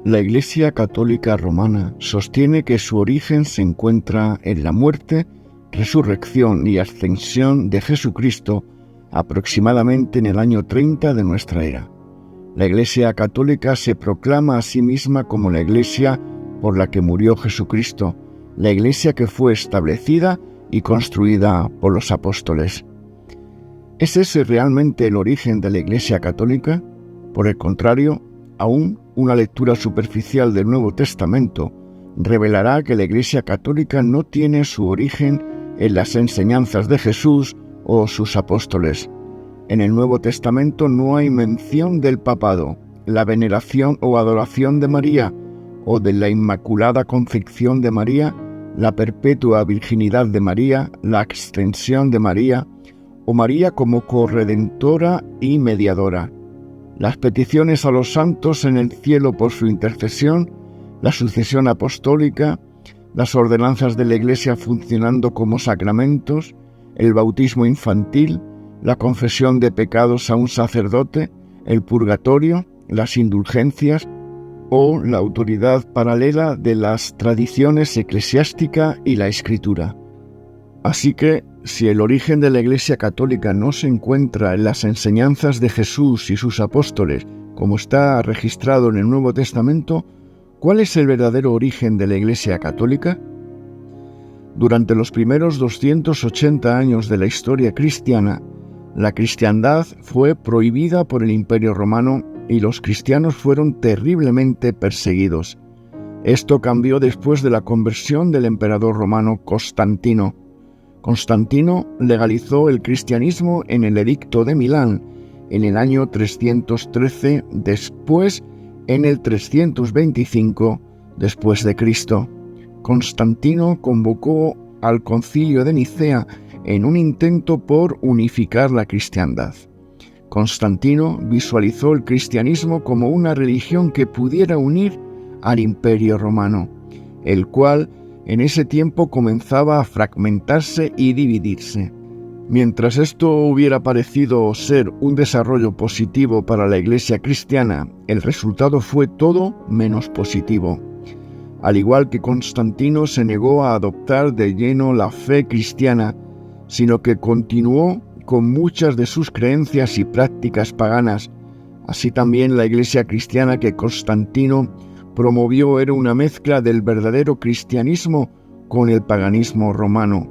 La Iglesia Católica Romana sostiene que su origen se encuentra en la muerte, resurrección y ascensión de Jesucristo aproximadamente en el año 30 de nuestra era. La Iglesia Católica se proclama a sí misma como la Iglesia por la que murió Jesucristo, la Iglesia que fue establecida y construida por los apóstoles. ¿Es ese realmente el origen de la Iglesia Católica? Por el contrario, aún una lectura superficial del Nuevo Testamento revelará que la Iglesia Católica no tiene su origen en las enseñanzas de Jesús o sus apóstoles. En el Nuevo Testamento no hay mención del papado, la veneración o adoración de María, o de la Inmaculada Concepción de María, la perpetua virginidad de María, la ascensión de María, o María como corredentora y mediadora. Las peticiones a los santos en el cielo por su intercesión, la sucesión apostólica, las ordenanzas de la Iglesia funcionando como sacramentos, el bautismo infantil, la confesión de pecados a un sacerdote, el purgatorio, las indulgencias o la autoridad paralela de las tradiciones eclesiástica y la escritura. Así que, si el origen de la Iglesia Católica no se encuentra en las enseñanzas de Jesús y sus apóstoles, como está registrado en el Nuevo Testamento, ¿cuál es el verdadero origen de la Iglesia Católica? Durante los primeros 280 años de la historia cristiana, la cristiandad fue prohibida por el Imperio Romano y los cristianos fueron terriblemente perseguidos. Esto cambió después de la conversión del emperador romano Constantino. Constantino legalizó el cristianismo en el Edicto de Milán en el año 313, después en el 325 después de Cristo. Constantino convocó al Concilio de Nicea en un intento por unificar la cristiandad. Constantino visualizó el cristianismo como una religión que pudiera unir al Imperio Romano, el cual en ese tiempo comenzaba a fragmentarse y dividirse. Mientras esto hubiera parecido ser un desarrollo positivo para la Iglesia cristiana, el resultado fue todo menos positivo. Al igual que Constantino se negó a adoptar de lleno la fe cristiana, sino que continuó con muchas de sus creencias y prácticas paganas. Así también la Iglesia cristiana que Constantino promovió era una mezcla del verdadero cristianismo con el paganismo romano.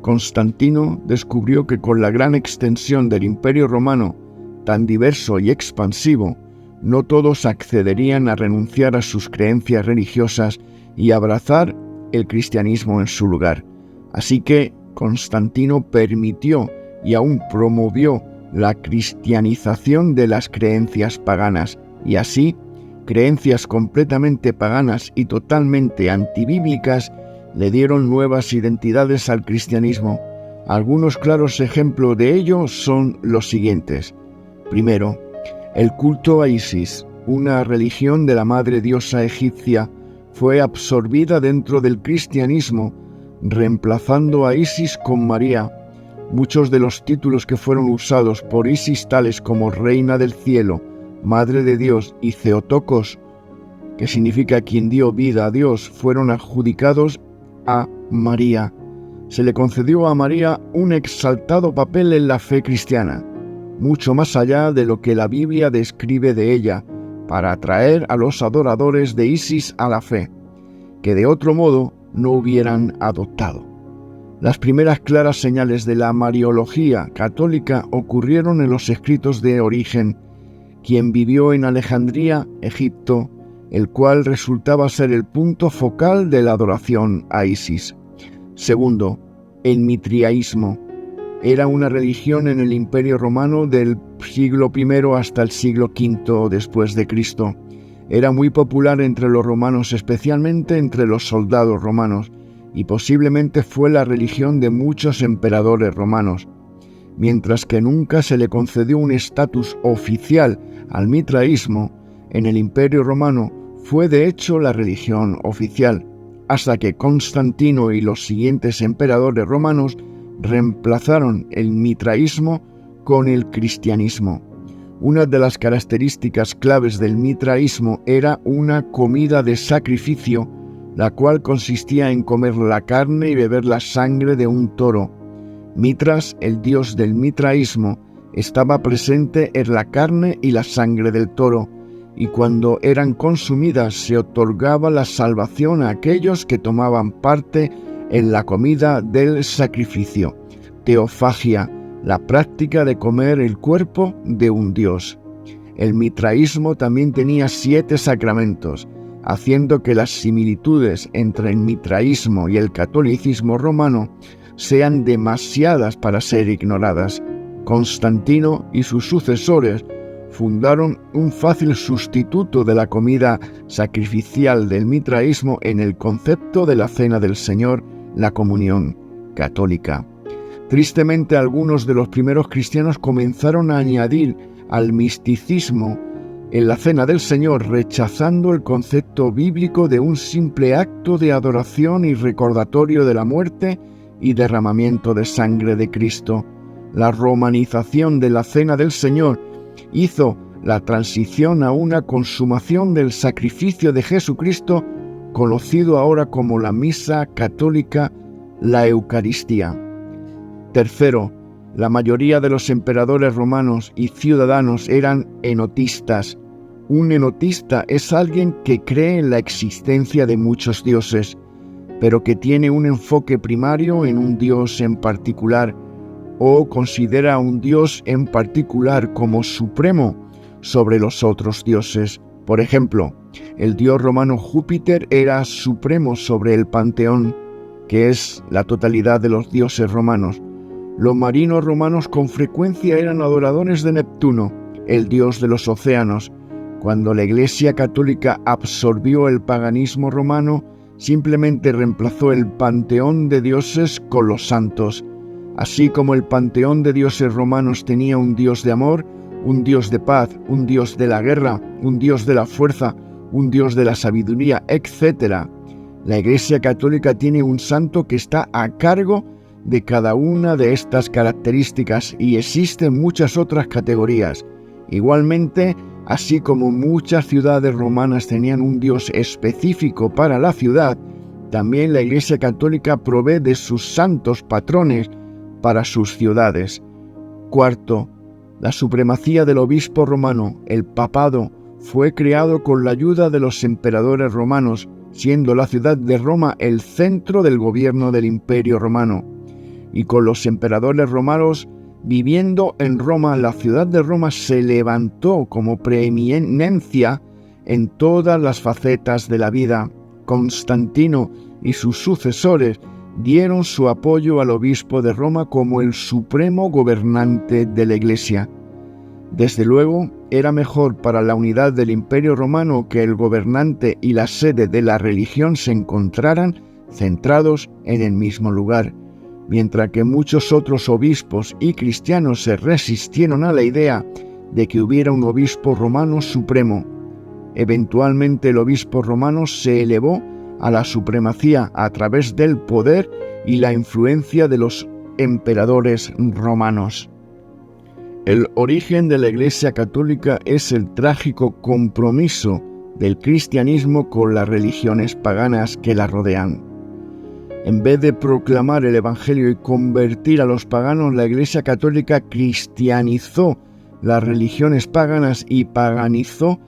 Constantino descubrió que con la gran extensión del Imperio Romano, tan diverso y expansivo, no todos accederían a renunciar a sus creencias religiosas y abrazar el cristianismo en su lugar. Así que Constantino permitió y aún promovió la cristianización de las creencias paganas, y así creencias completamente paganas y totalmente antibíblicas le dieron nuevas identidades al cristianismo. Algunos claros ejemplos de ello son los siguientes. Primero, el culto a Isis, una religión de la madre diosa egipcia, fue absorbida dentro del cristianismo, reemplazando a Isis con María. Muchos de los títulos que fueron usados por Isis, tales como Reina del Cielo, Madre de Dios y Theotokos, que significa quien dio vida a Dios, fueron adjudicados a María. Se le concedió a María un exaltado papel en la fe cristiana, mucho más allá de lo que la Biblia describe de ella, para atraer a los adoradores de Isis a la fe, que de otro modo no hubieran adoptado. Las primeras claras señales de la mariología católica ocurrieron en los escritos de Origen, quien vivió en Alejandría, Egipto, el cual resultaba ser el punto focal de la adoración a Isis. Segundo, el mitriaísmo. Era una religión en el Imperio Romano del siglo I hasta el siglo V después de Cristo. Era muy popular entre los romanos, especialmente entre los soldados romanos, y posiblemente fue la religión de muchos emperadores romanos. Mientras que nunca se le concedió un estatus oficial al mitraísmo, en el Imperio Romano fue de hecho la religión oficial, hasta que Constantino y los siguientes emperadores romanos reemplazaron el mitraísmo con el cristianismo. Una de las características claves del mitraísmo era una comida de sacrificio, la cual consistía en comer la carne y beber la sangre de un toro. Mitras, el dios del mitraísmo, estaba presente en la carne y la sangre del toro, y cuando eran consumidas se otorgaba la salvación a aquellos que tomaban parte en la comida del sacrificio. Teofagia, la práctica de comer el cuerpo de un dios. El mitraísmo también tenía 7 sacramentos, haciendo que las similitudes entre el mitraísmo y el catolicismo romano sean demasiadas para ser ignoradas. Constantino y sus sucesores fundaron un fácil sustituto de la comida sacrificial del mitraísmo en el concepto de la Cena del Señor, la comunión católica. Tristemente, algunos de los primeros cristianos comenzaron a añadir al misticismo en la Cena del Señor, rechazando el concepto bíblico de un simple acto de adoración y recordatorio de la muerte y derramamiento de sangre de Cristo. La romanización de la Cena del Señor hizo la transición a una consumación del sacrificio de Jesucristo, conocido ahora como la Misa Católica, la Eucaristía. Tercero, la mayoría de los emperadores romanos y ciudadanos eran enotistas. Un enotista es alguien que cree en la existencia de muchos dioses, pero que tiene un enfoque primario en un dios en particular, o considera a un dios en particular como supremo sobre los otros dioses. Por ejemplo, el dios romano Júpiter era supremo sobre el panteón, que es la totalidad de los dioses romanos. Los marinos romanos con frecuencia eran adoradores de Neptuno, el dios de los océanos. Cuando la Iglesia Católica absorbió el paganismo romano, simplemente reemplazó el panteón de dioses con los santos. Así como el panteón de dioses romanos tenía un dios de amor, un dios de paz, un dios de la guerra, un dios de la fuerza, un dios de la sabiduría, etc. La Iglesia Católica tiene un santo que está a cargo de cada una de estas características, y existen muchas otras categorías. Igualmente, así como muchas ciudades romanas tenían un dios específico para la ciudad, también la Iglesia Católica provee de sus santos patrones para sus ciudades. Cuarto, la supremacía del obispo romano, el papado, fue creado con la ayuda de los emperadores romanos, siendo la ciudad de Roma el centro del gobierno del Imperio Romano. Y con los emperadores romanos viviendo en Roma, la ciudad de Roma se levantó como preeminencia en todas las facetas de la vida. Constantino y sus sucesores dieron su apoyo al obispo de Roma como el supremo gobernante de la Iglesia. Desde luego, era mejor para la unidad del Imperio Romano que el gobernante y la sede de la religión se encontraran centrados en el mismo lugar. Mientras que muchos otros obispos y cristianos se resistieron a la idea de que hubiera un obispo romano supremo. Eventualmente el obispo romano se elevó a la supremacía a través del poder y la influencia de los emperadores romanos. El origen de la Iglesia Católica es el trágico compromiso del cristianismo con las religiones paganas que la rodean. En vez de proclamar el Evangelio y convertir a los paganos, la Iglesia Católica cristianizó las religiones paganas y paganizó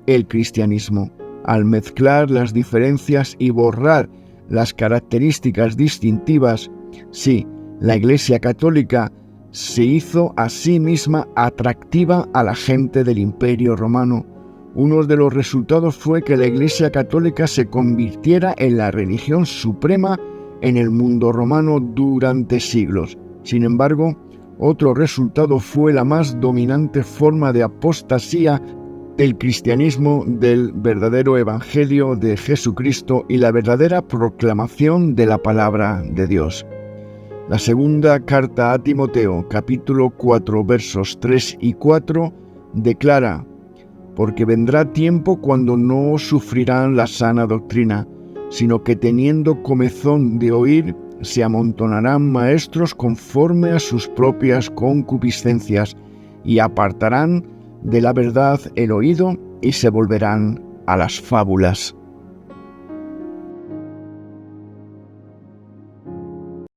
el cristianismo. Al mezclar las diferencias y borrar las características distintivas, sí, la Iglesia Católica se hizo a sí misma atractiva a la gente del Imperio Romano. Uno de los resultados fue que la Iglesia Católica se convirtiera en la religión suprema en el mundo romano durante siglos. Sin embargo, otro resultado fue la más dominante forma de apostasía del cristianismo del verdadero Evangelio de Jesucristo y la verdadera proclamación de la palabra de Dios. La segunda carta a Timoteo, capítulo 4, versos 3 y 4, declara: «Porque vendrá tiempo cuando no sufrirán la sana doctrina, sino que teniendo comezón de oír, se amontonarán maestros conforme a sus propias concupiscencias, y apartarán de la verdad el oído y se volverán a las fábulas.